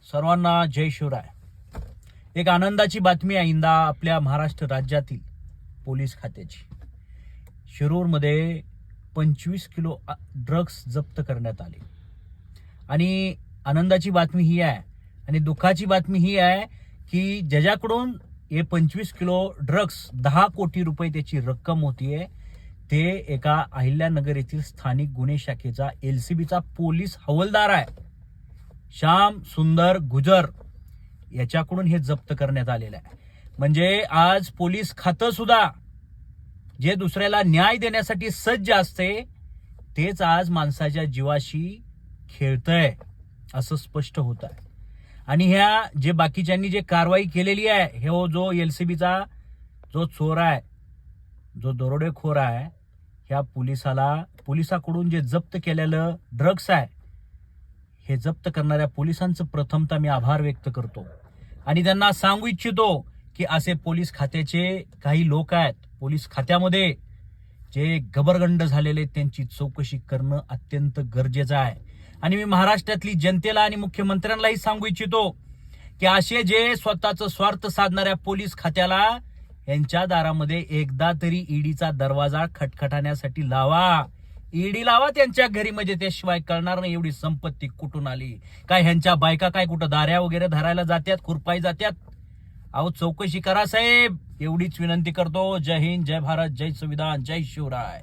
सर्वांना जय शिवराय। एक आनंदाची बातमी आहे इंदा आपल्या महाराष्ट्र राज्यातील पोलीस खात्याची। शिरूरमध्ये 25 किलो ड्रग्स जप्त करण्यात आले। आणि आनंदाची बातमी ही आहे आणि दुःखाची बातमी ही आहे की ज्याच्याकडून हे 25 किलो ड्रग्स 10 कोटी रुपये त्याची रक्कम होतीये ते एका अहिल्यानगर येथील स्थानिक गुन्हे शाखेचा एलसीबीचा पोलीस हवालदार आहे, श्याम सुंदर गुजर याच्याकडून हे जप्त करण्यात आलेलं आहे। म्हणजे आज पोलीस खातं सुद्धा जे दुसऱ्याला न्याय देण्यासाठी सज्ज असते तेच आज माणसाच्या जीवाशी खेळतंय असं स्पष्ट होत आहे। आणि ह्या जे बाकीच्यांनी जे कारवाई केलेली आहे, हे जो एलसीबीचा जो चोर आहे, जो दरोडेखोर आहे, ह्या पोलिसाकडून जे जप्त केलेलं ड्रग्स आहे, हे जप्त करणाऱ्या पोलिसांचं प्रथमतः मी आभार व्यक्त करतो आणि त्यांना सांगू इच्छितो की असे पोलीस खात्याचे काही लोक आहेत, पोलीस खात्यामध्ये जे गबरगंड झालेले त्यांची चौकशी करणं अत्यंत गरजेचं आहे। आणि मी महाराष्ट्रातली जनतेला आणि मुख्यमंत्र्यांनाही सांगू इच्छितो की असे जे स्वतःचं स्वार्थ साधणाऱ्या पोलीस खात्याला यांच्या दारामध्ये एकदा तरी ईडीचा दरवाजा खटखटाण्यासाठी लावा। ईडी लावा त्यांच्या घरी, म्हणजे त्याशिवाय कळणार नाही एवढी संपत्ती कुठून आली। काय ह्यांच्या बायका काय कुठं दाऱ्या वगैरे धरायला जात्यात, खुरपाई जात्यात? अहो चौकशी करा साहेब, एवढीच विनंती करतो। जय हिंद, जय भारत, जय संविधान, जय शिवराय।